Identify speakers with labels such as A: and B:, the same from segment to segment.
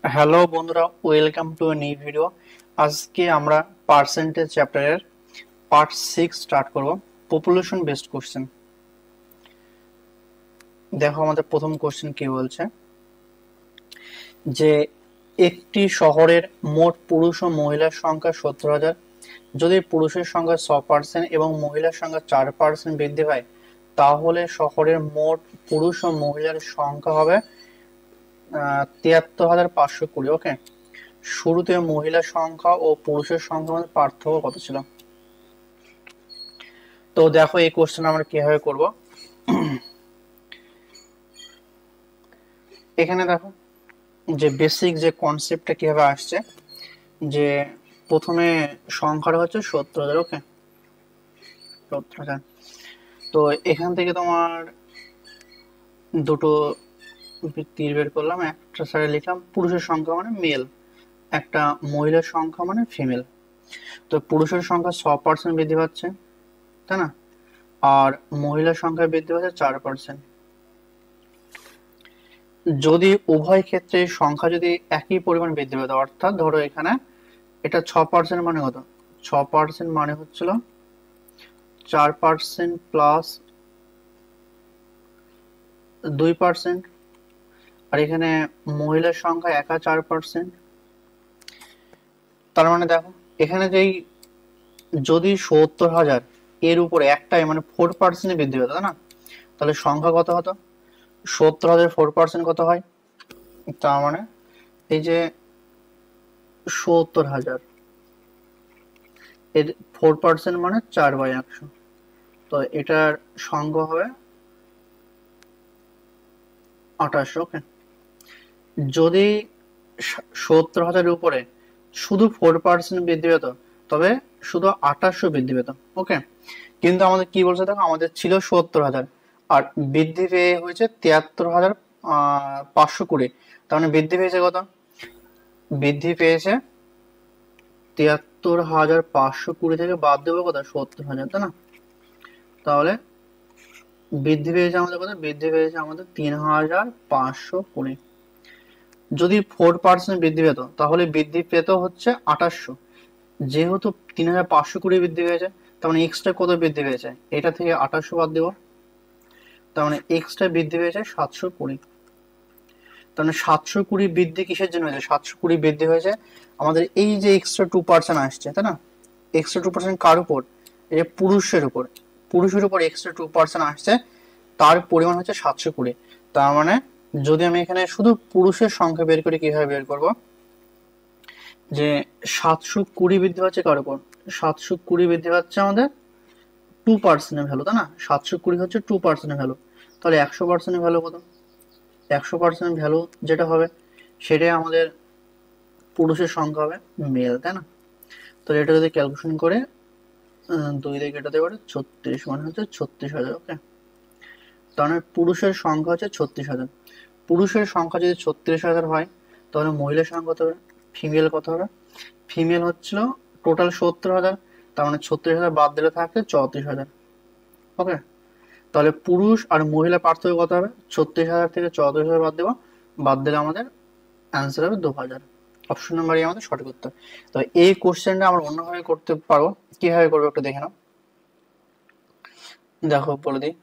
A: Hello বন্ধুরা, welcome to a new video. আজকে আমরা পার্সেন্টেজ চ্যাপ্টারের পার্ট 6 স্টার্ট করব। Population based question. দেখো আমাদের প্রথম কোশ্চেন কি বলছে, যে একটি শহরের মোট পুরুষ ও মহিলার সংখ্যা 70,000। যদি পুরুষের সংখ্যা 6% এবং মহিলার সংখ্যা 4% বৃদ্ধি পায়, তাহলে শহরের মোট পুরুষ ও মহিলার সংখ্যা হবে 73,520। ওকে, শুরুতে মহিলার সংখ্যা ও পুরুষের সংখ্যার মধ্যে পার্থক্য কত ছিল? তো দেখো এই কোশ্চেন আমরা কিভাবে করব। এখানে দেখো যে বেসিক যে কনসেপ্টটা কিভাবে আসছে, যে প্রথমে সংখ্যাটা হচ্ছে 70,000। ওকে, 70,000। তো এখান থেকে তোমার দুটো তীর বের করলাম, একটা সাইডে লিখলাম পুরুষের সংখ্যা মানে মেল, একটা মহিলার সংখ্যা মানে ফিমেল। তো পুরুষের সংখ্যা 100% বৃদ্ধি পাচ্ছে, তাই না? আর মহিলার সংখ্যা বৃদ্ধি পাচ্ছে 4%। যদি উভয় ক্ষেত্রে সংখ্যা যদি একই পরিমাণ বৃদ্ধি পেত, অর্থাৎ ধরো এখানে এটা 6% মানে কত, 6% মানে হচ্ছিল 4% প্লাস 2%। আর এখানে মহিলার সংখ্যা একা 4%। তার মানে দেখো এখানে যেই যদি 70,000 এর উপরে একটাই মানে 4% বৃদ্ধি পেত, তাই না? তাহলে সংখ্যা কত হতো? 70,000 4% কত হয়? তার মানে এই যে 70,000 এর 4% মানে 4/100। তো এটার সংখ্যা হবে 28। ওকে, যদি 70,000 উপরে শুধু 4% বৃদ্ধি পেত, তবে শুধু 2800 বৃদ্ধি পেত। ওকে, কিন্তু আমাদের কি বলছে দেখো, আমাদের ছিল 70,000 আর বৃদ্ধি পেয়ে হয়েছে 73,520। তার মানে বৃদ্ধি পেয়েছে কত? বৃদ্ধি পেয়েছে 73,520 থেকে বাদ দেবো কত, 70,000, তাই না? তাহলে বৃদ্ধি পেয়েছে আমাদের কত? বৃদ্ধি পেয়েছে আমাদের 3,520। যদি 4% বৃদ্ধি পেত, তাহলে বৃদ্ধি পেত হচ্ছে 2800। যেহেতু 3,520 বৃদ্ধি পেয়েছে, তার মানে এক্সট্রা কত বৃদ্ধি পেয়েছে? এটা থেকে 2800 বাদ দেবো, তার মানে এক্সট্রা বৃদ্ধি পেয়েছে 720। তার মানে 720 বৃদ্ধি কিসের জন্য হয়েছে? 720 বৃদ্ধি হয়েছে আমাদের এই যে এক্সট্রা 2% আসছে, তাই না? এক্সট্রা 2% কার উপর? এই যে পুরুষের উপর। পুরুষের উপর এক্সট্রা 2% আসছে, তার পরিমাণ হচ্ছে 720। তার মানে যদি আমি এখানে শুধু পুরুষের সংখ্যা বের করি, কিভাবে বের করব? যে 720 বৃদ্ধি পাচ্ছে কার উপর? 720 বৃদ্ধি পাচ্ছে আমাদের 2% ভ্যালু, তাই না? 720 হচ্ছে 2% ভ্যালু। তাহলে 100% ভ্যালু কত? 100% ভ্যালু যেটা হবে সেটাই আমাদের পুরুষের সংখ্যা হবে, মেল, তাই না? তো এটা যদি ক্যালকুলেশন করে 2 দিয়ে কেটে দেওয়া 36 মানে হচ্ছে 36,000। ওকে, তার মানে পুরুষের সংখ্যা হচ্ছে 36,000। পুরুষের সংখ্যা যদি 36,000 হয়, তাহলে মহিলার সংখ্যা কত হবে? ফিমেল কত হবে? ফিমেল হচ্ছিল টোটাল 70,000, তার মানে 36,000 বাদ দিলে থাকে 34,000। ওকে, তাহলে পুরুষ আর মহিলা পার্থক্য কত হবে? 36,000 থেকে 34,000 বাদ দেবো, বাদ দিলে আমাদের অ্যান্সার হবে 2,000। অপশন নাম্বার আমাদের সঠিক উত্তর। তো এই কোশ্চেনটা আমরা অন্যভাবে করতে পারবো। কিভাবে করবো একটু দেখে নাও। দেখো বলে দিই।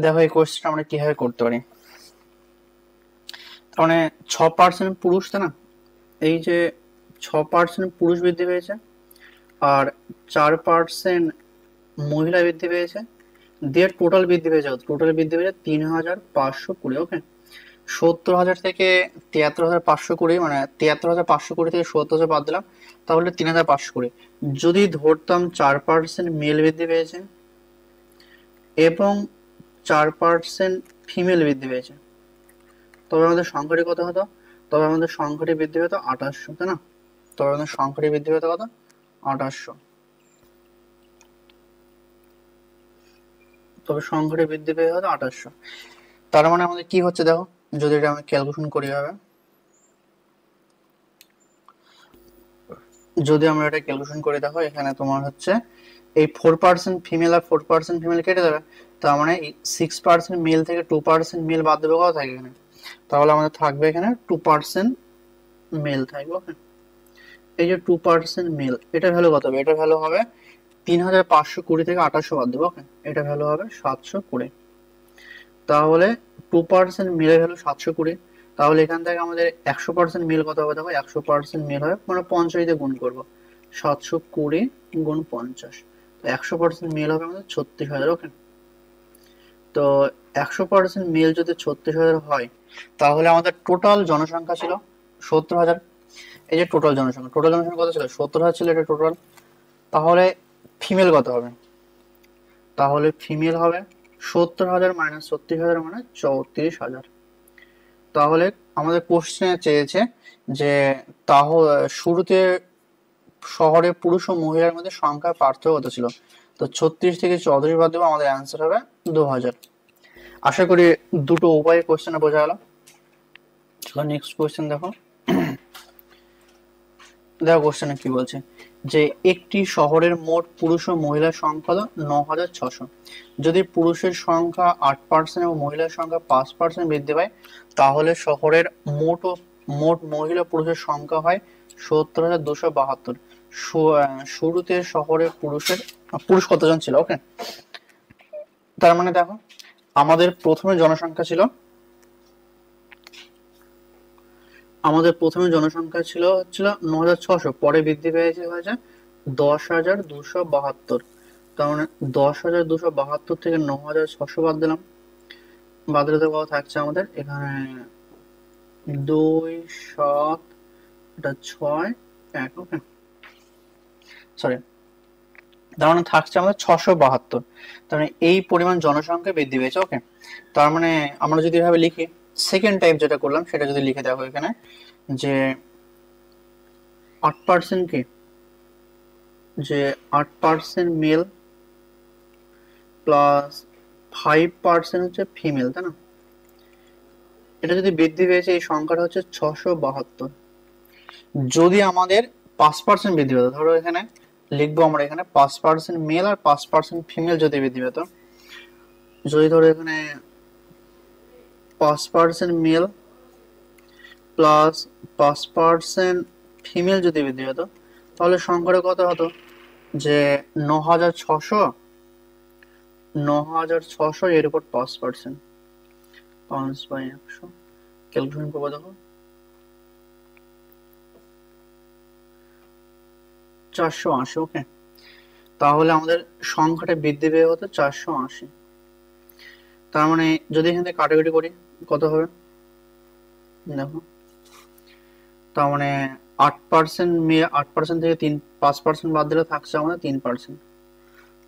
A: দেখো এই কোশ্চেনটা আমরা কিভাবে করতে পারি। তার মানে 6% পুরুষ, তাই না? এই যে 6% পুরুষ বৃদ্ধি পেয়েছে আর 4% মহিলা বৃদ্ধি পেয়েছে, দিয়ে টোটাল বৃদ্ধি পেয়েছে, টোটাল বৃদ্ধি পেয়েছে 3,520। ওকে, 70,000 থেকে 73,520, মানে 73,520 থেকে 70,000 বাদ দিলাম, তাহলে 3,520। যদি ধরতাম 4% মেল বৃদ্ধি পেয়েছে, এবং 4% ফিমেল বৃদ্ধি পেয়েছে, তবে আমাদের সংখ্যাটি কত হতো? তবে আমাদের সংখ্যাটি বৃদ্ধি পেত 2800, তাই না? তবে আমাদের সংখ্যাটি বৃদ্ধি পেত কত? 2800। তবে সংখ্যাটি বৃদ্ধি পেয়ে হতো 2800। তার মানে আমাদের কি হচ্ছে দেখো, যদি এটা আমি ক্যালকুলেশন করি হবে, যদি আমরা এটা ক্যালকুলেশন করে দেখো, এখানে তোমার হচ্ছে এই 4% ফিমেল আর 4% ফিমেল কেটে দেবে, তার মানে 6% মেল থেকে 2% মেল বাদ দেবে, কত থাকে এখানে? তাহলে আমাদের থাকবে এখানে 2% মেল থাকবে। ওকে, এই যে 2% মেল, এটা ভ্যালু কত হবে? এটা ভ্যালু হবে 3520 থেকে 2800 বাদ দেবো। ওকে, এটা ভ্যালু হবে 720। তাহলে 2% মেলের ভ্যালু 720, তাহলে এখান থেকে আমাদের 100% মেল কত হবে দেখো, 100% মেল হবে মানে 50 দিয়ে গুণ করবো, 720 গুণ 50, তো 100% মেল হবে আমাদের 36,000। ওকে, তো 100% মেল যদি 36,000 হয়, তাহলে আমাদের টোটাল জনসংখ্যা ছিল 70,000। এই যে টোটাল জনসংখ্যা কত ছিল? 70,000 ছিল, এটা টোটাল। তাহলে ফিমেল কত হবে? তাহলে ফিমেল হবে 70,000 মাইনাস 36,000 মানে 34,000। তাহলে আমাদের কোশ্চেনে চেয়েছে যে তাহলে শুরুতে শহরে পুরুষ ও মহিলার মধ্যে সংখ্যার পার্থক্য কত ছিল? তো 36 থেকে 34 বাদ দেবো, আমাদের অ্যান্সার হবে 2000। আশা করি দুটো উপায়ে কোশ্চেনে বোঝা গেল। চলো নেক্সট কোশ্চেন দেখো। দেখো কোশ্চেনে কি বলছে, যে একটি শহরের মোট পুরুষ ও মহিলার সংখ্যা হলো 9600। যদি পুরুষের সংখ্যা 8% এবং মহিলার সংখ্যা 5% বৃদ্ধি পায়, তাহলে শহরের মোট মহিলা পুরুষের সংখ্যা হয় 70,272। শুরুতে শহরে পুরুষ কতজন ছিল? ওকে, তার মানে দেখো আমাদের প্রথমে জনসংখ্যা ছিল, হচ্ছিল 9600, পরে বৃদ্ধি পেয়েছে হয়েছে 10,272। তার মানে 10,272 থেকে 9,600 বাদ দিলাম, বাদ দিলে তো কত থাকছে আমাদের এখানে? 2 7 এটা 6 1। ওকে, সরি, তার মানে থাকছে আমাদের 672। তার মানে এই পরিমাণ জনসংখ্যা বৃদ্ধি পেয়েছে। ওকে, তার মানে আমরা যদি এভাবে লিখি, সেকেন্ড টাইপ যেটা করলাম সেটা যদি লিখে দেখো এখানে, যে 8% কি, যে 8% মেল প্লাস 5% হচ্ছে ফিমেল, তাই না? এটা যদি বৃদ্ধি পেয়েছে, এই সংখ্যাটা হচ্ছে 672। যদি আমাদের 5% বৃদ্ধি পেত, ধরো এখানে লিখবো আমরা, এখানে 5% মেল আর 5% ফিমেল যদি বৃদ্ধি পেত, যদি ধরো এখানে 5% মেল প্লাস 5% ফিমেল যদি বৃদ্ধি পেত, তাহলে সংখ্যাটা কত হতো? যে 9,600 এর উপর 5%, 5/100 ক্যালকুলেশন করবো দেখো, 480। ওকে, তাহলে আমাদের সংখ্যাটা বৃদ্ধি পেয়ে হতো 480। তার মানে যদি এখান থেকে কাটাকুটি করি কত হবে দেখো, তার মানে 8% মেয়ে, 8% থেকে 5% বাদ দিলে থাকছে আমাদের 3%।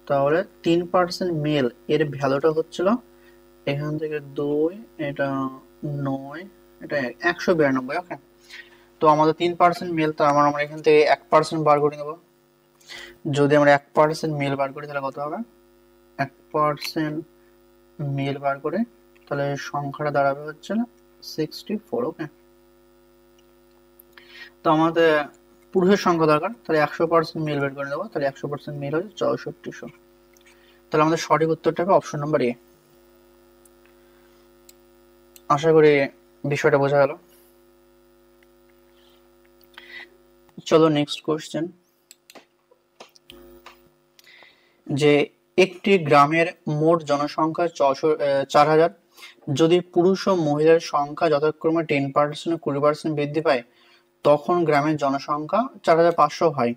A: তাহলে 3% মেল এর ভ্যালুটা হচ্ছিল এখান থেকে 2, এটা 9, এটা 192। ওকে, তো আমাদের 3% মেল, তার মানে আমরা এখান থেকে 1% বার করে নেবো। যদি আমরা 1% মেল বার করি তাহলে কত হবে? 1% মেল বার করে তাহলে সংখ্যাটা দাঁড়াবে হচ্ছে না 64। ওকে, তো আমাদের পুরুষের সংখ্যা দরকার, তাহলে 100% মেল বের করে নেবো, তাহলে 100% মেল হচ্ছে 6400। তাহলে আমাদের সঠিক উত্তরটা হবে অপশন নাম্বার এ। আশা করি বিষয়টা বোঝা গেল। চলো নেক্সট কোশ্চেন, যে একটি গ্রামের মোট জনসংখ্যা 4,000। যদি পুরুষ ও মহিলার সংখ্যা যথাক্রমে 10% ও 20% বৃদ্ধি পায়, তখন গ্রামের জনসংখ্যা 4,500 হয়।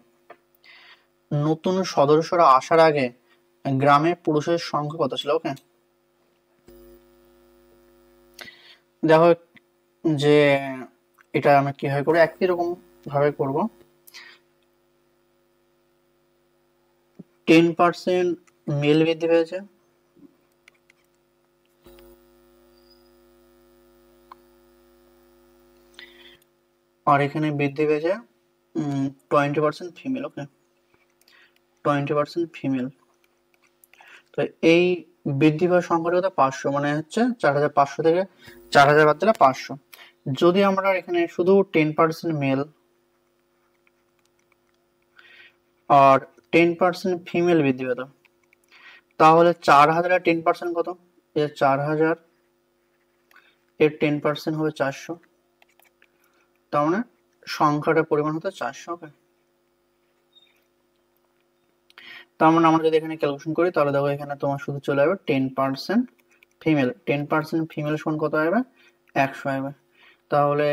A: নতুন সদস্যরা আসার আগে গ্রামে পুরুষের সংখ্যা কত ছিল? ওকে, দেখো যে এটা আমরা কিভাবে করবো, একই রকম ভাবে করবো। 10% মেল বৃদ্ধি পেয়েছে, আর এখানে বৃদ্ধি পেয়েছে 20% ফিমেল। ওকে, 20% ফিমেল। তো এই বৃদ্ধি পাওয়ার সংখ্যাটা কত? 500, মানে হচ্ছে 4500 থেকে 4000 বাদ দিলে 500। যদি আমরা এখানে শুধু 10% মেল আর 10% ফিমেল বৃদ্ধি পেত, তাহলে 4000 আর 10% কত? এর 4000 এর 10% হবে 400, তার মানে সংখ্যাটার পরিমাণ হতো 400। ওকে, তার মানে আমরা যদি এখানে ক্যালকুলেশন করি তাহলে দেখো এখানে তোমার শুধু চলে যাবে 10% ফিমেল। 10% ফিমেল সমান কত হবে? 100 হবে। তাহলে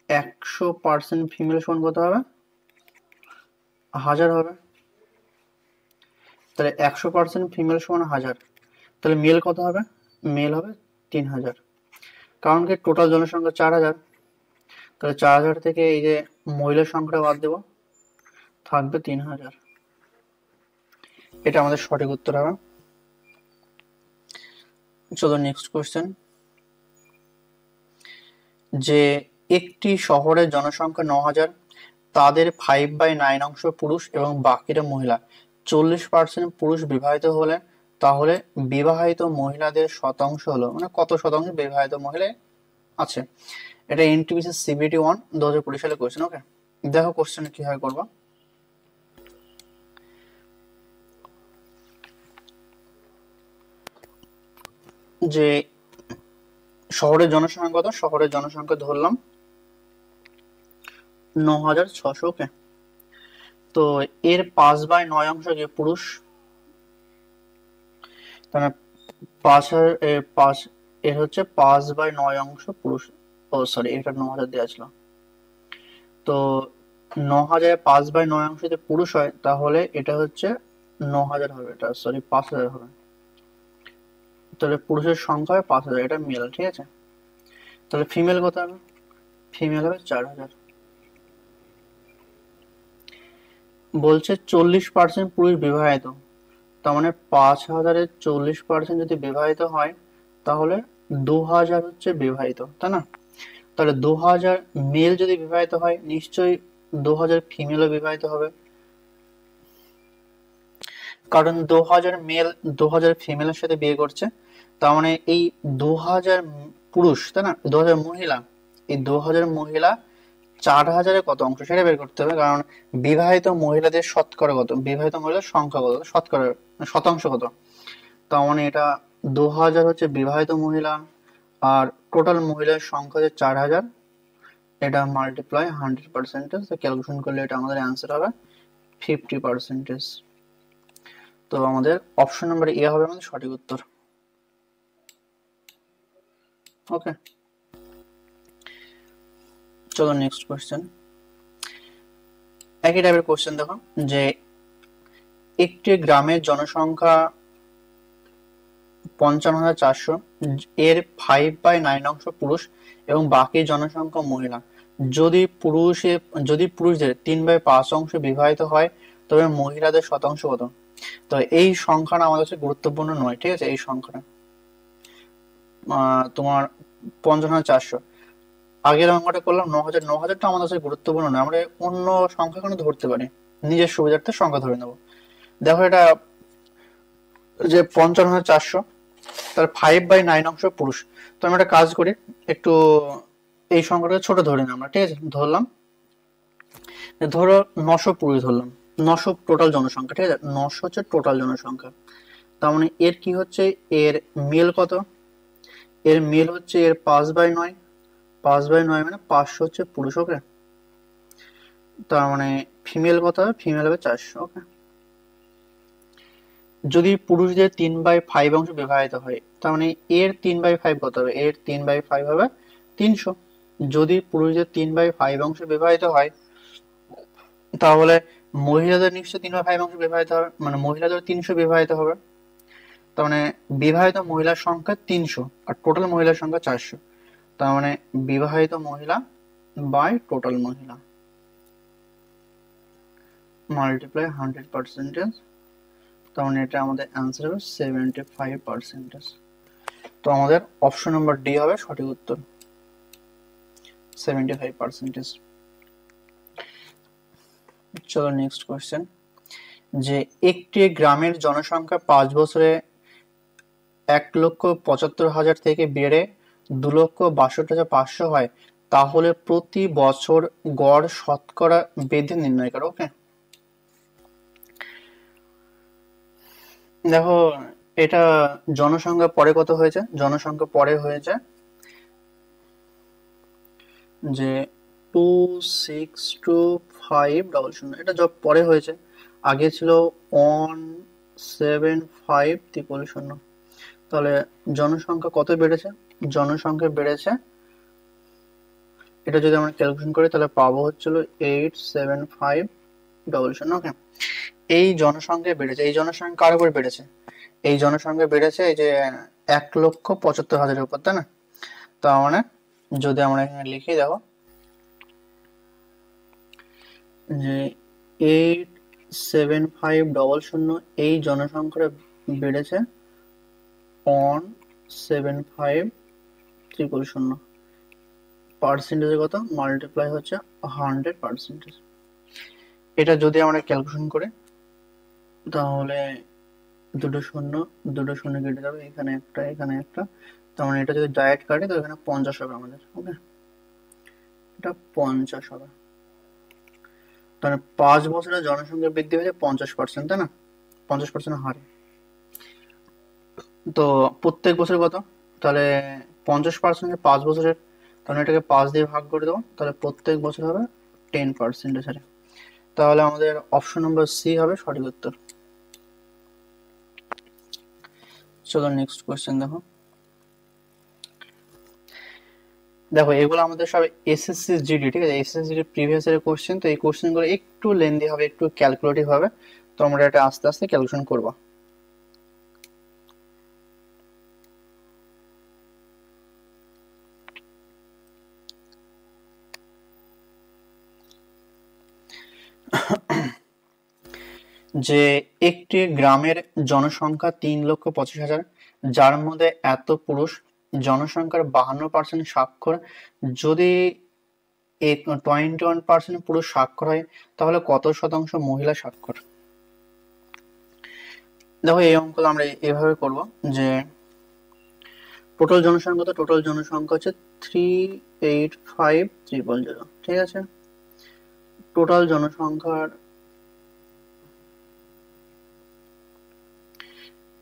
A: 100% ফিমেল সমান কত হবে? 1000 হবে। তাহলে 100% ফিমেল সমান 1000। তাহলে মেল কত হবে? মেল হবে 3000, কারণ কি টোটাল জনসংখ্যা 4000। তাহলে 4000 থেকে এই যে মহিলার সংখ্যাটা বাদ দেবো, থাকবে 3000। এটা আমাদের সঠিক উত্তর হবে। চলো নেক্সট কোশ্চেন, যে একটি শহরের জনসংখ্যা 9000, তাদের 5/9 অংশ পুরুষ এবং বাকিরা মহিলা। 40% পুরুষ বিবাহিত হলে তাহলে বিবাহিত মহিলাদের শতাংশ হলো, মানে কত শতাংশ বিবাহিত মহিলা আছে? এটা এনটিপিসি সিবিটি 1 2020 সালে কোশ্চেন। ওকে, দেখো কোশ্চেন কিভাবে করবো। যে শহরের জনসংখ্যা কত? শহরের জনসংখ্যা ধরলাম 9600। ওকে, তো এর 5/9 অংশ কি পুরুষ, তাহলে 5 এর হচ্ছে 5/9 অংশ পুরুষ। ও সরি, এটা 9000 দেওয়া ছিল। তো 9000 5/9 অংশ যদি পুরুষ হয় তাহলে এটা হচ্ছে 9000 হবে, এটা সরি 5000 হবে। তাহলে পুরুষের সংখ্যা হয় 5000, এটা মেল। ঠিক আছে, তাহলে ফিমেল কত হবে? ফিমেল হবে 4000। বলছে 40% পুরুষ বিবাহিত, তার মানে 5000-এর 40% যদি বিবাহিত হয় তাহলে 2000 হচ্ছে বিবাহিত, তাই না? তাহলে 2000 মেল যদি বিবাহিত হয় নিশ্চয়ই 2000 ফিমেলও বিবাহিত হবে, কারণ 2000 মেল 2000 ফিমেলের সাথে বিয়ে করছে। তার মানে এই 2000 পুরুষ, তাই না, 2000 মহিলা, এই 2000 মহিলা 4000-এর কত অংশ সেটা বের করতে হবে, কারণ বিবাহিত মহিলাদের শতকরা কত, বিবাহিত মহিলার সংখ্যা কত, শতকরা শতাংশ কত। তার মানে এটা 2000 হচ্ছে বিবাহিত মহিলা আর টোটাল মহিলার সংখ্যা হচ্ছে 4000, এটা মাল্টিপ্লাই 100%, ক্যালকুলেশন করলে এটা আমাদের অ্যান্সার হবে 50%। তো আমাদের অপশন নাম্বার এ হবে আমাদের সঠিক উত্তর। ওকে, চলো নেক্সট কোশ্চেন। একই টাইপের কোশ্চেন দেখো, যে একটি গ্রামের জনসংখ্যা 55400, এর 5/9 অংশ পুরুষ এবং বাকি জনসংখ্যা মহিলা। যদি পুরুষদের 3/5 অংশ বিবাহিত হয় তবে মহিলাদের শতাংশ কত? তো এই সংখ্যাটা আমাদের কাছে গুরুত্বপূর্ণ নয়, ঠিক আছে। এই সংখ্যাটা তোমার 55400, আগের অঙ্কটা করলাম 9000, 9000টা আমাদের কাছে গুরুত্বপূর্ণ নয়, আমরা অন্য সংখ্যা কোনো ধরতে পারি, নিজের সুবিধার্থে সংখ্যা ধরে নেবো। দেখো এটা যে 55400, তার 5/9 অংশ পুরুষ। তো আমি একটা কাজ করি, একটু এই সংখ্যাটা ছোট ধরে নিই আমরা, ঠিক আছে। ধরলাম, ধরো 900 পুরুষ ধরলাম, 900 টোটাল জনসংখ্যা, ঠিক আছে। 900 হচ্ছে টোটাল জনসংখ্যা। তার মানে এর কি হচ্ছে, এর মেল কত? এর মেল হচ্ছে এর 5/9, 5/9 মানে 500 হচ্ছে পুরুষ। ওকে, তার মানে ফিমেল কত হবে? ফিমেল হবে 400। ওকে, যদি পুরুষদের 3/5 অংশ বিবাহিত হয় তার মানে এর 3/5 কত হবে? এর 3/5 হবে 300। যদি পুরুষদের 3/5 অংশ বিবাহিত হয় তাহলে মহিলাদের নিশ্চয়ই 3/5 অংশ বিবাহিত হবে, মানে মহিলাদের 300 বিবাহিত হবে। তার মানে বিবাহিত মহিলার সংখ্যা 300 আর টোটাল মহিলার সংখ্যা 400। তার মানে বিবাহিত মহিলা বাই টোটাল মহিলা মাল্টিপ্লাই 100%, তার মানে এটা আমাদের অ্যান্সার হবে 75%। তো আমাদের অপশন নাম্বার ডি হবে সঠিক উত্তর, 75%। চলো নেক্সট কোশ্চেন, যে একটি গ্রামের জনসংখ্যা 5 বছরে 1,75,000 থেকে বেড়ে 2,62,500 হয়, তাহলে প্রতি বছর গড় শতকরা বৃদ্ধি নির্ণয় করো। ওকে, দেখো এটা জনসংখ্যা পরে কত হয়েছে, জনসংখ্যা পরে হয়েছে যে 2,6,2,5,000, এটা জব পরে হয়েছে, আগে ছিল 1,7,5,000। তাহলে জনসংখ্যা কত বেড়েছে, জনসংখ্যা বেড়েছে, এটা যদি আমরা ক্যালকুলেশন করি তাহলে পাবো হচ্ছিল 8,7,5,000। ওকে, এই জনসংখ্যা বেড়েছে, এই জনসংখ্যা কার উপর বেড়েছে, এই জনসংখ্যা বেড়েছে এই যে 1,75,000 উপর, তাই না? তার মানে যদি আমরা এখানে লিখি, দেখো যে 8,7,5,000 এই জনসংখ্যা বেড়েছে 1,75,000, পার্সেন্টেজ কত, মাল্টিপ্লাই হচ্ছে 100%। এটা যদি আমরা ক্যালকুলেশন করি তাহলে দুটো শূন্য দুটো শূন্য কেটে যাবে, এখানে একটা এখানে একটা, তার মানে এটা যদি ডাইরেক্ট কাটে তো এখানে 50 হবে আমাদের। ওকে, এটা 50 হবে, তাহলে 5 বছরের জনসংখ্যা বৃদ্ধি হয়েছে 50%, তাই না? 50% হারে। তো প্রত্যেক বছর কত, তাহলে 50% 5 বছরের, তাহলে এটাকে 5 দিয়ে ভাগ করে দেবো, তাহলে প্রত্যেক বছর হবে 10% হারে। তাহলে আমাদের অপশন নম্বর সি হবে সঠিক উত্তর। চলো নেক্সট কোয়েশ্চেন দেখো, দেখো এগুলো আমাদের সব এসএসসি জিডি, ঠিক আছে, এসএসসি জিডি প্রিভিয়াস ইয়ারের কোশ্চেন, তো এই কোশ্চেনগুলো একটু লেন্দি হবে, একটু ক্যালকুলেটিভ হবে, তো আমরা এটা আস্তে আস্তে ক্যালকুলেশন করব। যে একটি গ্রামের জনসংখ্যা 3,25,000, যার মধ্যে এত পুরুষ, জনসংখ্যার 52% স্বাক্ষর, যদি 21% পুরুষ স্বাক্ষর হয়, তাহলে কত শতাংশ মহিলা স্বাক্ষর? দেখো এই অঙ্কগুলো আমরা এভাবে করব, যে টোটাল জনসংখ্যা, তো টোটাল জনসংখ্যা হচ্ছে 3,85,300, ঠিক আছে, টোটাল জনসংখ্যার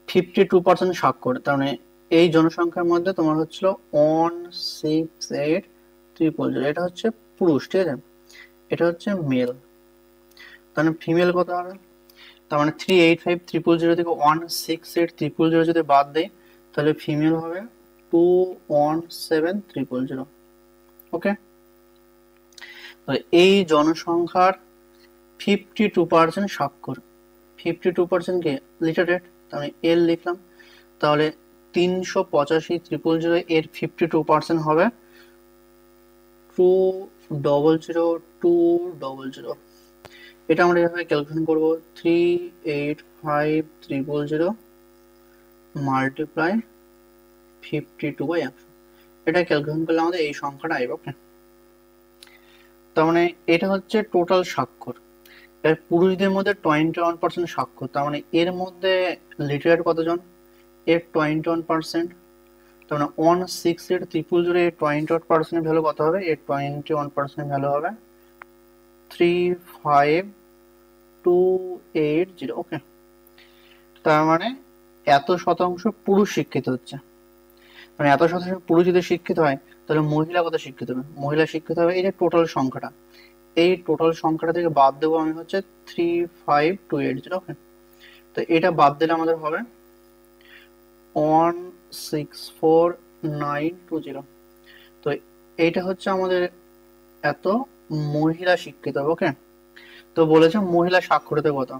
A: 52% স্বাক্ষর, তার মানে এই জনসংখ্যার মধ্যে তোমার হচ্ছিল 1,68,300, এটা হচ্ছে পুরুষ, ঠিক আছে, এটা হচ্ছে মেল, তাহলে ফিমেল কত হবে, তার মানে 3,85,300 থেকে 1,68,300 যদি বাদ দেয় তাহলে ফিমেল হবে 2,17,300। ওকে, এই জনসংখ্যার 52% স্বাক্ষর, 52% কে লিটারেট, তাহলে এল লিখলাম, তাহলে 385,300 এর 52% হবে 2,002,000। এটা আমরা এভাবে ক্যালকুলেশন করব, 3,85,300 মাল্টিপ্লাই 52/100, এটা ক্যালকুলেশন করলে আমাদের এই সংখ্যাটা আসবে। ওকে, তার মানে এটা হচ্ছে টোটাল স্বাক্ষর, এর পুরুষদের মধ্যে 21% স্বাক্ষর, তার মানে এর মধ্যে লিটারেট কতজন, এর 21%, তার মানে 1,68,300 এর 21% ভ্যালু কত হবে, এর 21% ভ্যালু হবে 3,5,2,8,0। ওকে, তার মানে এত শতাংশ পুরুষ শিক্ষিত হচ্ছে, মানে এত শতাংশ পুরুষ যদি শিক্ষিত হয় তাহলে মহিলা কত শিক্ষিত হবে, মহিলা শিক্ষিত হবে এই যে টোটাল সংখ্যাটা, এই টোটাল সংখ্যাটা থেকে বাদ দেবো আমি হচ্ছে 3,5,2,8,0। ওকে, তো এটা বাদ দিলে আমাদের হবে 1,64,9,2,0। তো এইটা হচ্ছে আমাদের এত মহিলা শিক্ষিত হবে। ওকে, তো বলেছে মহিলা সাক্ষরতা কত,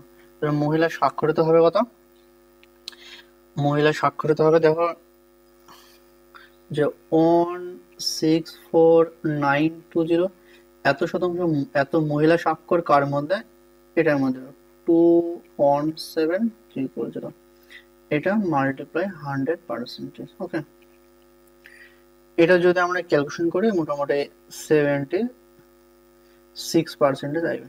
A: মহিলা সাক্ষরতা হবে কত, মহিলা সাক্ষরতা হবে দেখো যে 1,64,9,2,0, এত শতাংশ, এত মহিলা স্বাক্ষর কার মধ্যে, এটার মধ্যে 2,17,300, এটা মাল্টিপ্লাই 100%। ওকে, এটা যদি আমরা ক্যালকুলেশন করি মোটামুটি 76% আসবে।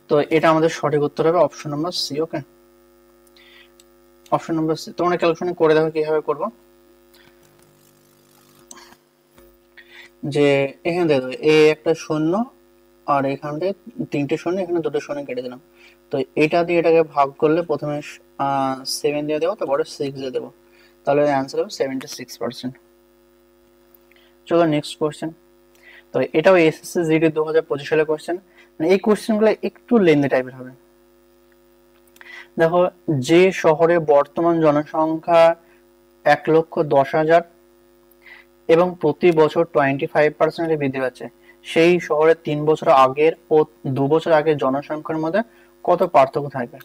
A: তো এটা আমাদের সঠিক উত্তর হবে অপশন নাম্বার সি। ওকে, অপশন নাম্বার সি। তোমরা ক্যালকুলেশন করে দেখো কিভাবে করবো। যে এখানে দেখো এ একটা শূন্য আর এখান থেকে তিনটে শূন্য, এখানে দুটো শূন্য কেটে দিলাম। তো এটা দিয়ে এটাকে ভাগ করলে প্রথমে 7 দিয়ে দেবো, তারপরে 6 দিয়ে দেবো, তাহলে অ্যান্সার হবে 76%। চলো নেক্সট কোশ্চেন। তো এটাও এসএসসি জিডি 2025 সালের কোশ্চেন। মানে এই কোশ্চেনগুলো একটু লেন্দি টাইপের হবে। দেখো, যে শহরে বর্তমান জনসংখ্যা 1,10,000 এবং প্রতি বছর 25% বৃদ্ধি পাচ্ছে, সেই শহরে 3 বছর আগের ও 2 বছর আগের জনসংখ্যার মধ্যে কত পার্থক্য থাকবে?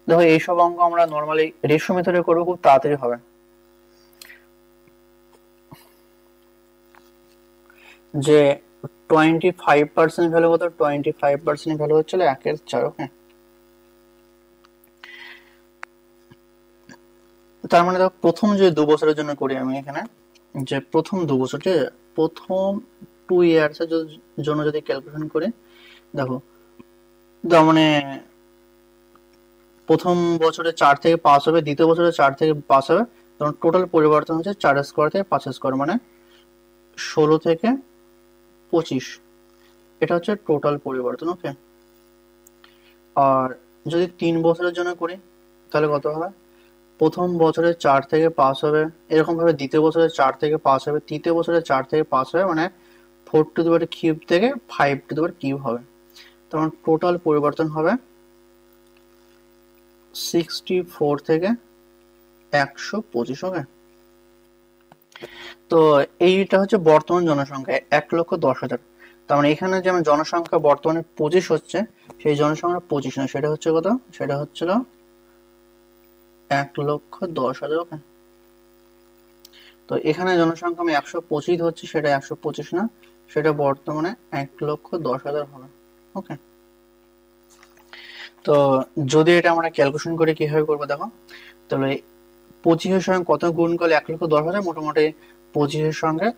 A: দেখো, এইসব অঙ্ক আমরা নর্মালি রেশিও মেথডে করবো, খুব তাড়াতাড়ি হবে। যে 25% ভ্যালু কত? 25% ভ্যালু হচ্ছিল 1/4। ওকে, তার মানে দেখো প্রথম যে 2 বছরের জন্য করি আমি এখানে, যে প্রথম 2 বছর, ঠিক আছে, প্রথম 2 ইয়ার্স এর জন্য যদি ক্যালকুলেশন করি, দেখো মানে প্রথম বছরে 4 থেকে পাস হবে, দ্বিতীয় বছরে 4 থেকে পাস হবে, তখন টোটাল পরিবর্তন হচ্ছে 4 স্কোয়ার থেকে 5 স্কোয়ার, মানে 16 থেকে 25। এটা হচ্ছে টোটাল পরিবর্তন। ওকে, আর যদি 3 বছরের জন্য করি তাহলে কত হবে? প্রথম বছরে 4 থেকে পাস হবে, এরকম ভাবে দ্বিতীয় বছরে 4 থেকে পাস হবে, তৃতীয় বছরে 4 থেকে পাস হবে, মানে 4 টু দি পাওয়ার কিউব থেকে 5 টু দি পাওয়ার কিউব হবে। তখন টোটাল পরিবর্তন হবে 64 থেকে 125। ওকে, তো এইটা হচ্ছে বর্তমান জনসংখ্যা 1,10,000। তার মানে এখানে যেমন জনসংখ্যা বর্তমানে 25 হচ্ছে, সেই জনসংখ্যা 25 না, সেটা হচ্ছে কত? সেটা হচ্ছিল 1,10,000। ওকে, তো এখানে জনসংখ্যা আমি 125 ধরছি, সেটা 125 না, সেটা বর্তমানে 1,10,000 হবে। ওকে, তো যদি এটা আমরা ক্যালকুলেশন করে কিভাবে করবো দেখো, তাহলে 25-এর সঙ্গে কত গুণ করলে 1,10,000? মোটামুটি 25-এর সঙ্গে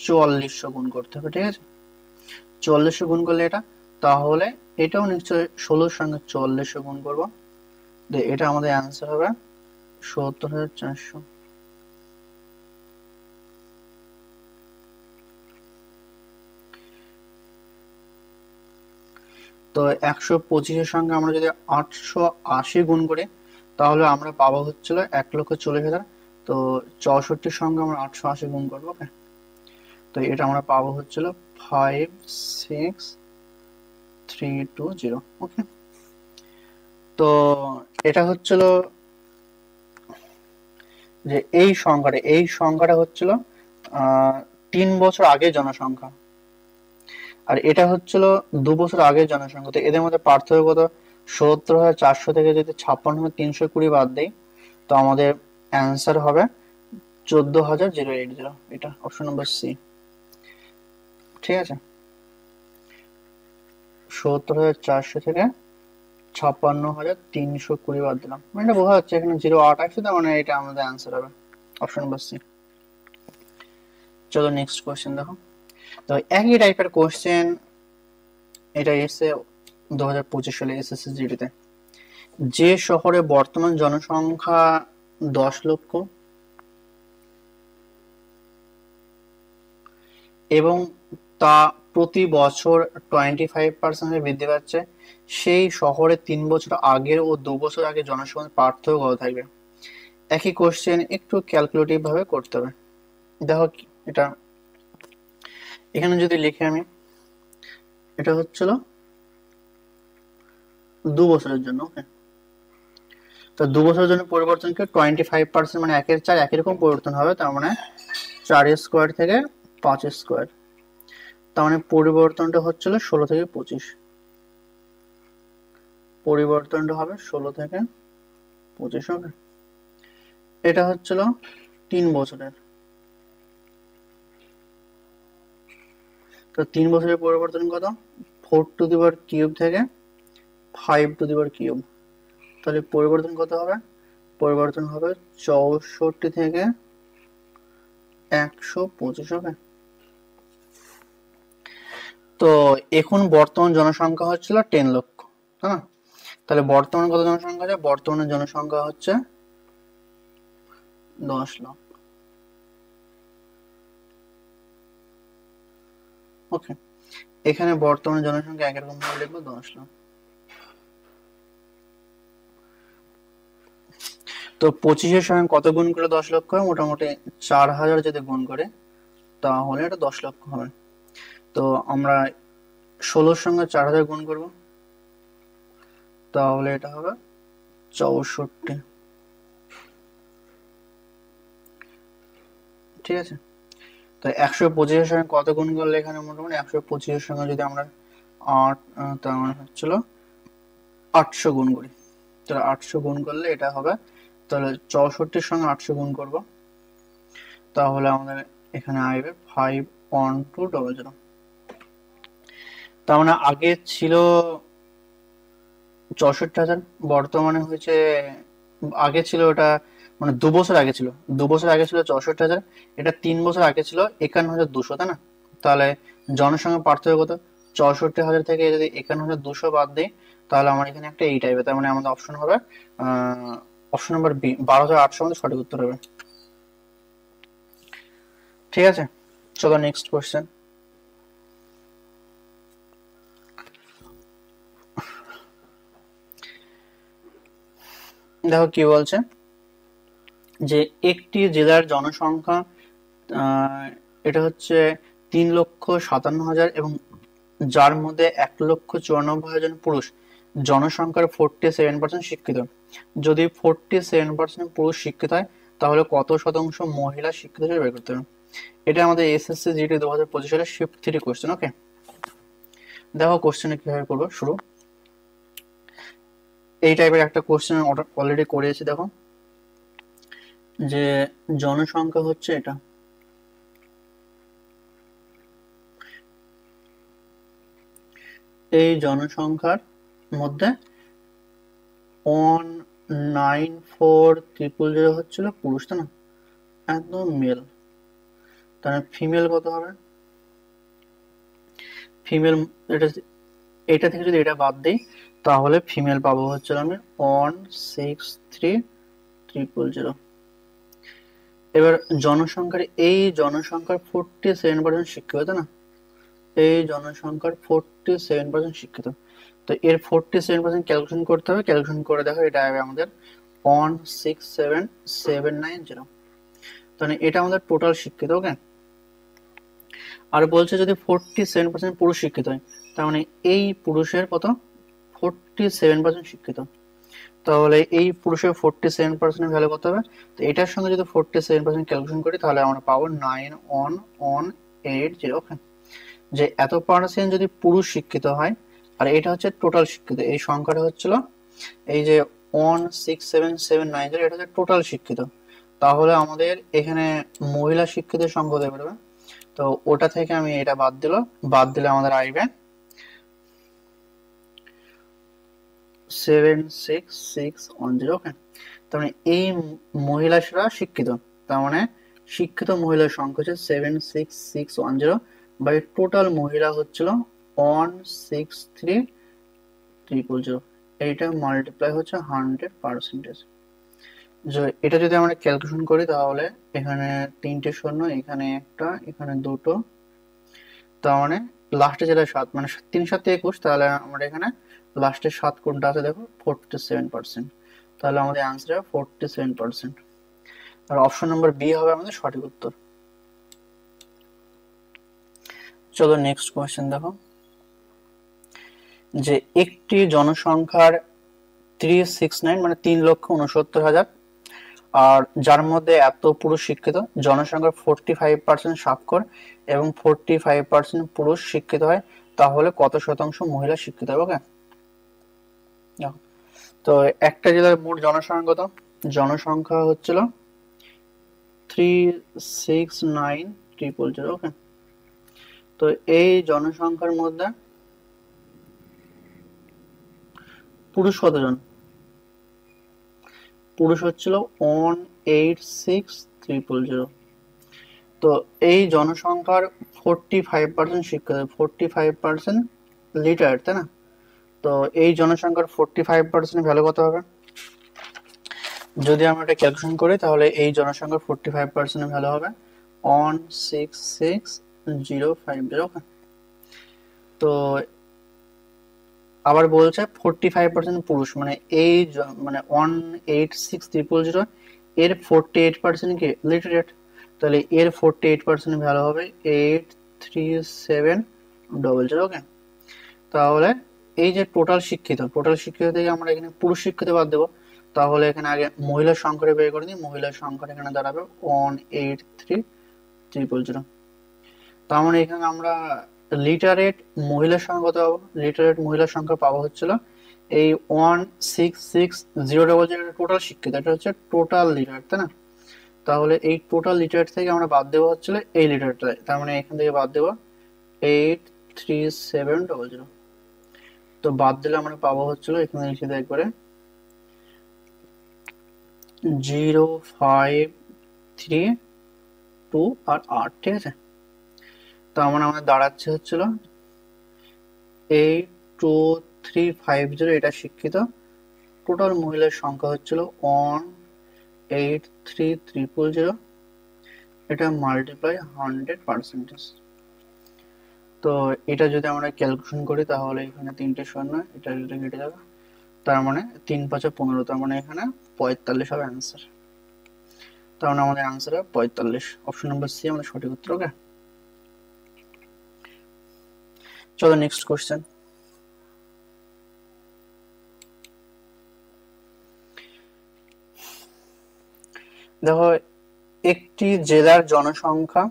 A: 4400 গুণ করতে হবে, ঠিক আছে? 4400 গুণ করলে এটা, তাহলে এটাও নিশ্চয়ই 16-এর সঙ্গে 4400 গুণ করবো, এটা আমাদের অ্যান্সার হবে 70,400। তো 125-এর সঙ্গে আমরা যদি 880 গুণ করি, তাহলে আমরা পাবো হচ্ছিল 1,40,000। তো 64-র সঙ্গে আমরা 880 গুণ করবো। ওকে, তো এটা আমরা পাবো হচ্ছিল 56320। ওকে, তো এটা হচ্ছিল যে এই সংখ্যাটা হচ্ছিল 3 বছর আগে জনসংখ্যা, আর এটা হচ্ছিল 2 বছর আগের জনসংখ্যা। তো এদের মধ্যে পার্থক্য কত? ৭০,৪০০ থেকে যদি ৫৬,৩২০ বাদ দেই, তো আমাদের অ্যান্সার হবে ১৪,০৮০। এটা অপশন নাম্বার সি। ঠিক আছে, ৭০,৪০০ থেকে ৫৬,৩২০ বাদ দিলাম, মানে এটা বোঝা যাচ্ছে এখানে 0,৮ আসছে, তার মানে এটা আমাদের অ্যান্সার হবে অপশন নাম্বার সি। চলো নেক্সট কোয়েশ্চেন দেখো। তো একই টাইপের কোয়েশ্চেন এটা এসে 2025 সালে এসএসসি জিডিতে। যে শহরে বর্তমান জনসংখ্যা 10 লক্ষ এবং তা প্রতি বছর 25% বৃদ্ধি পাচ্ছে, সেই শহরে 3 বছর আগের ও 2 বছর আগে জনসংখ্যার পার্থক্য কত থাকবে? একই কোশ্চেন, একটু ক্যালকুলেটিভ ভাবে করতে হবে। দেখো এটা এখানে যদি লিখে আমি, এটা হচ্ছিল 2 বছরের জন্য। ওকে, তো 2 বছরের জন্য পরিবর্তনকে 25%, মানে 1/4 একই রকম পরিবর্তন হবে, তার মানে 4 স্কোয়ার থেকে 5 স্কোয়ার, তার মানে পরিবর্তনটা হচ্ছিল 16 থেকে 25। পরিবর্তনটা হবে 16 থেকে 25। ওকে, এটা হচ্ছিল 3 বছরের। তো 3 বছরের পরিবর্তন কত? 4 টু দি পাওয়ার কিউব থেকে 5 টু দি পাওয়ার কিউব, তাহলে পরিবর্তন কত হবে? পরিবর্তন হবে 64 থেকে 125। ওকে, তো এখন বর্তমান জনসংখ্যা হচ্ছিল 10 লক্ষ, তাই না? তাহলে বর্তমানে কত জনসংখ্যা আছে? বর্তমানে জনসংখ্যা হচ্ছে 10 লাখ। ওকে, এখানে বর্তমানে জনসংখ্যা একরকম ভাবে লিখবো 10 লাখ। তো 25-এর সঙ্গে কত গুণ করে 10 লক্ষ হয়? মোটামুটি 4000 যদি গুণ করে তাহলে এটা 10 লক্ষ হবে। তো আমরা 16-র সঙ্গে 4000 গুণ করব, তাহলে এটা হবে 64। ঠিক আছে, তো 125-এর সঙ্গে কত গুণ করলে এখানে মোটামুটি 125-এর সঙ্গে যদি আমরা 8, তার মানে হচ্ছিল 800 গুণ করি, তাহলে 800 গুণ করলে এটা হবে, তাহলে 64-র সঙ্গে 800 গুণ করব, তাহলে আমাদের এখানে আসবে 51200। তার মানে আগে ছিল 64,000, বর্তমানে হয়েছে, আগে ছিল ওটা মানে 2 বছর আগে ছিল, 2 বছর আগে ছিল 64,000, এটা 3 বছর আগে ছিল 51,200, তাই না? তাহলে জনসংখ্যা পার্থক্য কত? 64,000 থেকে যদি 51,200 বাদ দিই তাহলে আমার এখানে একটা 8 আসবে, তার মানে আমাদের অপশন হবে অপশন নাম্বার বি, 12,800 আমাদের সঠিক উত্তর হবে। ঠিক আছে, চলো নেক্সট কোশ্চেন। দেখো কি বলছে, যে একটি জেলার জনসংখ্যা এটা হচ্ছে 3,57,000 এবং যার মধ্যে 1,94,000 জন পুরুষ, জনসংখ্যার 47% শিক্ষিত। যদি 47% পুরুষ শিক্ষিত হয় তাহলে কত শতাংশ মহিলা শিক্ষিত হিসেবে বের করতে হবে। এটা আমাদের এসএসসি জিডি 2025 সালের শিফট 3 কোশ্চেন। ওকে, দেখো কোশ্চেনে কিভাবে করবো শুরু। এই টাইপের একটা কোশ্চেন অলরেডি করেছি। দেখো যে জনসংখ্যা হচ্ছে এটা, এই জনসংখ্যার মধ্যে 194,000 হচ্ছিল পুরুষ, তাই না? একদম মেল, তাহলে ফিমেল কত হবে? ফিমেল এটা, এটা থেকে যদি এটা বাদ দিই তাহলে ফিমেল পাবো হচ্ছে আমি 163,000। এবার জনসংখ্যার, এই জনসংখ্যার 47% শিক্ষিত, তাই না? এই জনসংখ্যার 47% শিক্ষিত, তো এর 47% ক্যালকুলেশন করতে হবে। ক্যালকুলেশন করে দেখো এটা হবে আমাদের 167,790, তাহলে এটা আমাদের টোটাল শিক্ষিত। ওকে, আর বলছে যদি 47% পুরুষ শিক্ষিত হয়, তার মানে এই পুরুষের কত? 47% শিক্ষিত, তাহলে এই পুরুষের 47% ভ্যালু কত হবে? তো এটার সঙ্গে যদি 47% ক্যালকুলেশন করি তাহলে আমরা পাবো 91,180। ওকে, যে এত পার্সেন্ট যদি পুরুষ শিক্ষিত হয়, আর এটা হচ্ছে টোটাল শিক্ষিত, এই সংখ্যাটা হচ্ছিল এই যে 167,790, এটা হচ্ছে টোটাল শিক্ষিত, তাহলে আমাদের এখানে মহিলা শিক্ষিতের সংখ্যা হতে পারবে। তো ওটা থেকে আমি এটা বাদ দিলে আমাদের আসবে 76,610। ওকে, তার মানে এই মহিলারা শিক্ষিত, তার মানে শিক্ষিত মহিলার সংখ্যা হচ্ছে 76,610, বাই টোটাল মহিলা হচ্ছিল 163,000। এইটা মাল্টিপ্লাই হচ্ছে 100%। এটা যদি আমরা ক্যালকুলেশন করি তাহলে এখানে 3টে শূন্য, এখানে একটা, এখানে দুটো, তার মানে লাস্টে যেটা 7, মানে 3 7 21, তাহলে আমরা এখানে লাস্টে 7 কোনটা আছে দেখো 47%, তাহলে আমাদের অ্যান্সার হবে 47%। আর অপশন নাম্বার বি হবে আমাদের সঠিক উত্তর। চলো নেক্সট কোয়েশ্চেন দেখো, যে একটি জনসংখ্যার 369 মানে 3,69,000, আর যার মধ্যে এত পুরুষ শিক্ষিত, জনসংখ্যার 45% স্বাক্ষর এবং 45% পুরুষ শিক্ষিত হয়, তাহলে কত শতাংশ মহিলা শিক্ষিত হবে? ওকে, তো একটা জেলার মোট জনসংখ্যা কত? জনসংখ্যা হচ্ছিল 369,000। ওকে, তো এই জনসংখ্যার মধ্যে পুরুষ কতজন? পুরুষ হচ্ছিল 186,000, তো এই জনসংখ্যার 45% শিক্ষিত, 45% লিটার, তাই না? তো এই জনসংখ্যার 45% ভ্যালু কত হবে? যদি আমরা এটা ক্যালকুলেশন করি তাহলে এই জনসংখ্যার 45% ভ্যালু হবে 166,050। তো আবার বলছে 45% পুরুষ, মানে এই মানে 186,000 এর 48% কি লিটারেট, তাহলে এর 48% ভ্যালু হবে 83700। ওকে, তাহলে এই যে টোটাল শিক্ষিত থেকে আমরা এখানে পুরুষ শিক্ষিত বাদ দেবো, তাহলে এখানে আগে মহিলার সংখ্যাটা বের করে দিই। মহিলার সংখ্যাটা এখানে দাঁড়াবে 183,000। তার মানে এখানে আমরা লিটারেট মহিলার সংখ্যা কত পাবো? লিটারেট মহিলার সংখ্যা পাবো হচ্ছিল এই 166,000 টোটাল শিক্ষিত, এটা হচ্ছে টোটাল লিটার, তাই না? তাহলে এই টোটাল লিটার থেকে আমরা বাদ দেবো হচ্ছিল এই লিটারটা, তার মানে এখান থেকে বাদ দেবো 83700। তো বাদ দিলে আমরা পাবো হচ্ছিল এখানে লিখে দেয় একবারে 0532 আর 8, ঠিক আছে? তো আমাদের দাঁড়াচ্ছে হচ্ছিল 82350, এটা শিক্ষিত। টোটাল মহিলার সংখ্যা হচ্ছিল 183,300, এটা মাল্টিপ্লাই 100%। তো এটা যদি আমরা ক্যালকুলেশন করি তাহলে এখানে 3টে শূন্য, এটা কেটে যাবে, তার মানে 3 5 15, তার মানে এখানে 45 হবে অ্যান্সার। তার মানে আমাদের অ্যান্সার হবে 45, অপশন নাম্বার সি আমাদের সঠিক উত্তর। ওকে, চলো নেক্সট কোশ্চেন। দেখো, একটি জেলার জনসংখ্যা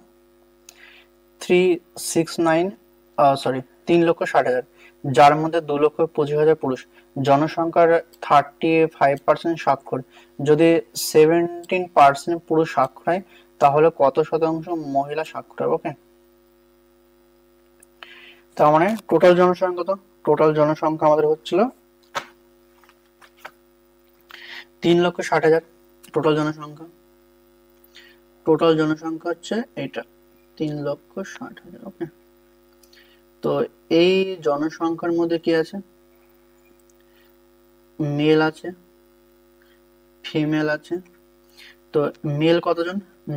A: 3,60,000, যার মধ্যে 2,25,000 পুরুষ। জনসংখ্যার 35% সাক্ষর। যদি 17% পুরুষ সাক্ষর হয় তাহলে কত শতাংশ মহিলা সাক্ষর হবে? ওকে, তার মানে টোটাল জনসংখ্যা, তো টোটাল জনসংখ্যা আমাদের হচ্ছিল 3,60,000। টোটাল জনসংখ্যা হচ্ছে এটা 3,60,000। ওকে, তো এই জনসংখ্যার মধ্যে কি আছে? মেল আছে, ফিমেল আছে। তো মেল কতজন?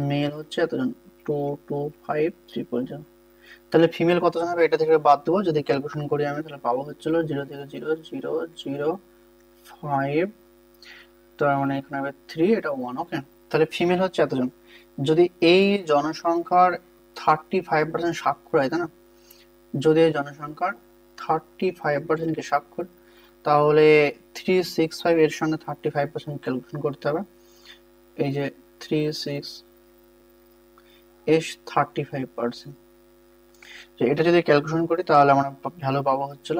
A: মেল হচ্ছে এতজন, 225,300। তাহলে ফিমেল কতজন হবে? এটা থেকে বাদ দেবো। যদি ক্যালকুলেশন করি আমি তাহলে পাবো হচ্ছিল 0 থেকে 0,005, তার মানে এখানে হবে 3, এটা 1। ওকে, তাহলে ফিমেল হচ্ছে এতজন। যদি এই জনসংখ্যার 35% সাক্ষর হয়, তাই না? যদি এই জনসংখ্যার 35% কে সাক্ষর, তাহলে 365 এর সঙ্গে 35% ক্যালকুলেশন করতে হবে। এই যে 36 এস 35%, এটা যদি ক্যালকুলেশন করি তাহলে আমরা ভ্যালু পাবো হচ্ছিল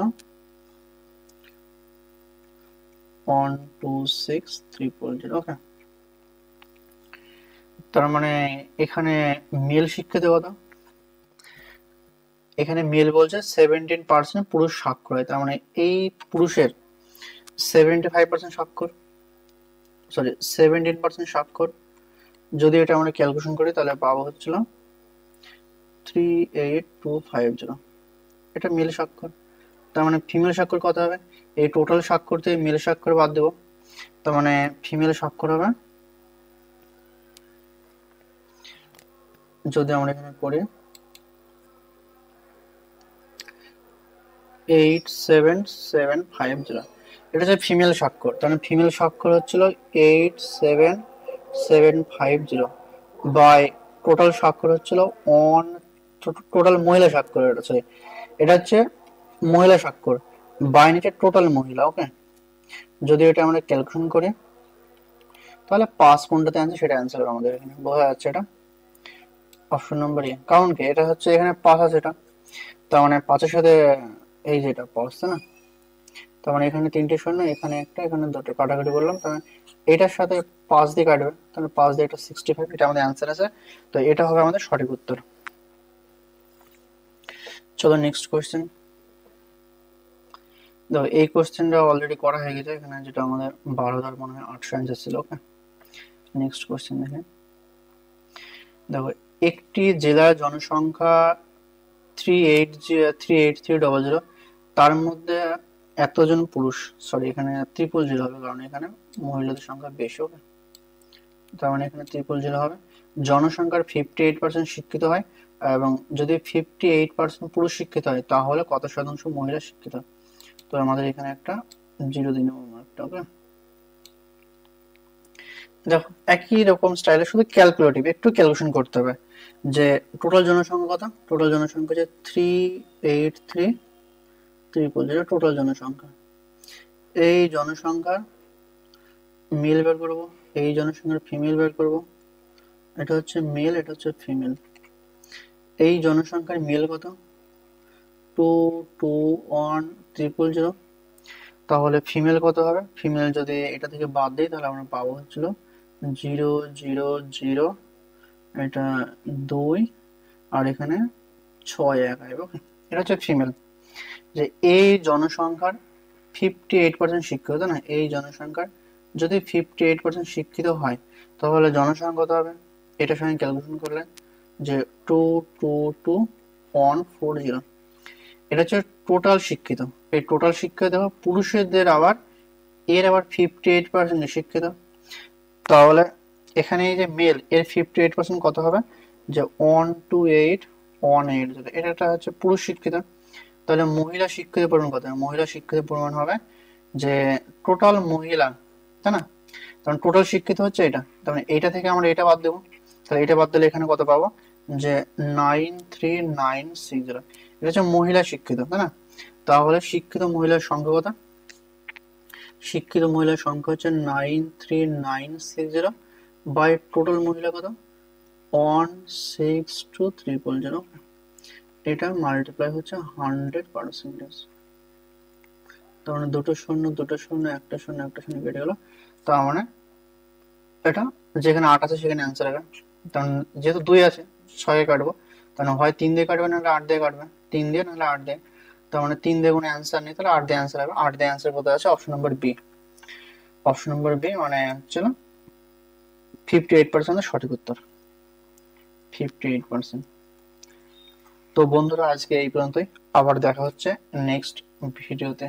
A: 126,300। ওকে, তার মানে এখানে মেল শিক্ষিত কত? এখানে মেল বলছে 17% পুরুষ সাক্ষর হয়, তার মানে এই পুরুষের 75% সাক্ষর, সরি 17% সাক্ষর। যদি এটা আমরা ক্যালকুলেশন করি তাহলে পাবো হচ্ছিল 38250, এটা মেল স্বাক্ষর। তার মানে ফিমেল স্বাক্ষর কত হবে? এই টোটাল স্বাক্ষর থেকে মেল স্বাক্ষর বাদ দেবো, তার মানে ফিমেল স্বাক্ষর হবে, যদি আমরা এখানে করি 87750, এটা হচ্ছে ফিমেল স্বাক্ষর। তার মানে ফিমেল স্বাক্ষর হচ্ছিল 87750 বাই টোটাল স্বাক্ষর হচ্ছিল টোটাল মহিলা স্বাক্ষর, এটা সরি, এটা হচ্ছে মহিলা স্বাক্ষর বাই নিচে টোটাল মহিলা। ওকে, যদি এটা আমরা ক্যালকুলেশন করি তাহলে 5 কোনটাতে অ্যান্সার, সেটা অ্যান্সার হবে আমাদের এখানে, বোঝা যাচ্ছে এটা অপশন নম্বর এ। কারণ কি, এটা হচ্ছে এখানে 5 আছে, এটা তার মানে 5-এর সাথে এই যে এটা পড়ছে না, তার মানে এখানে 3টে শূন্য, এখানে একটা, এখানে 2টো, কাটাকাটি করলাম, তার মানে এটার সাথে 5 দিয়ে কাটবে, তাহলে 5 দিয়ে এটা 65, এটা আমাদের অ্যান্সার আছে। তো এটা হবে আমাদের সঠিক উত্তর। চলো নেক্সট কোয়েশ্চেন। দেখো, এই কোয়েশ্চেনটা অলরেডি করা হয়ে গেছে এখানে, যেটা আমাদের 12,000 মনে হয় 800 অ্যান্সার ছিল। ওকে, নেক্সট কোয়েশ্চেন দেখে। দেখো, একটি জেলার জনসংখ্যা 38300, তার মধ্যে এতজন পুরুষ, সরি এখানে ট্রিপল জিরো হবে কারণ এখানে মহিলাদের সংখ্যা বেশি হবে, তার মানে এখানে ট্রিপল জিরো হবে। জনসংখ্যার 58% শিক্ষিত হয়, এবং যদি 58% পুরুষ শিক্ষিত হয় তাহলে কত শতাংশ মহিলা শিক্ষিত হয়? তো আমাদের এখানে একটা জিরো দিন একটা, ওকে। দেখো একই রকম স্টাইলে শুধু ক্যালকুলেটিভ একটু ক্যালকুলেশন করতে হবে, যে টোটাল জনসংখ্যা কত, টোটাল জনসংখ্যা যে 38300 টোটাল জনসংখ্যা। এই জনসংখ্যার মেল বের করব, এই জনসংখ্যার ফিমেল বের করব, এটা হচ্ছে মেল, এটা হচ্ছে ফিমেল। এই জনসংখ্যার মেল কত, 221000, তাহলে ফিমেল কত হবে, ফিমেল যদি এটা থেকে বাদ দিই তাহলে আমরা পাবো হচ্ছিল 000, এটা 2, আর এখানে 61 আসবে, ওকে। এটা হচ্ছে ফিমেল। যে এই জনসংখ্যার 58% শিক্ষিত না, এই জনসংখ্যার যদি 58% শিক্ষিত হয় তাহলে জনসংখ্যা কত হবে, এটার সঙ্গে ক্যালকুলেশন করলে যে 222140, এটা হচ্ছে টোটাল শিক্ষিত। এই টোটাল শিক্ষিত পুরুষদের আবার এর আবার 58% শিক্ষিত, তাহলে এখানে এই যে মেল এর 58% কত হবে, যে 12818, এটা হচ্ছে পুরুষ শিক্ষিত। তাহলে মহিলা শিক্ষিত পরিমাণ কত, মহিলা শিক্ষিত পরিমাণ হবে যে টোটাল মহিলা, তাই না, কারণ টোটাল শিক্ষিত হচ্ছে এটা, তার মানে এইটা থেকে আমরা এটা বাদ দেবো, তাহলে এটা বাদ দিলে এখানে কত পাবো, যে 93960, এটা হচ্ছে মহিলা শিক্ষিত, তাই না। তাহলে শিক্ষিত মহিলার সংখ্যা কত, শিক্ষিত মহিলার সংখ্যা হচ্ছে 93960 বাই টোটাল মহিলা কত 162000, এটা মাল্টিপ্লাই হচ্ছে 100%। তার মানে দুটো শূন্য দুটো শূন্য একটা শূন্য একটা শূন্য কেটে গেল, তার মানে এটা যেখানে 8 আছে সেখানে অ্যান্সার হবে, কারণ যেহেতু 2 আছে 6 এ কাটবো, তাহলে হয় 3 দিয়ে কাটবে নাহলে 8 দিয়ে কাটবে, 3 দিয়ে নাহলে 8 দিয়ে, তার মানে 3 দিয়ে কোনো অ্যান্সার নেই, তাহলে 8 দিয়ে অ্যান্সার হবে। 8 দিয়ে অ্যান্সার কোথায় আছে, option number B, option number B মানে হচ্ছিল 58% সঠিক উত্তর, 58%। তো বন্ধুরা আজকে এই পর্যন্তই, আবার দেখা হচ্ছে নেক্সট ভিডিওতে।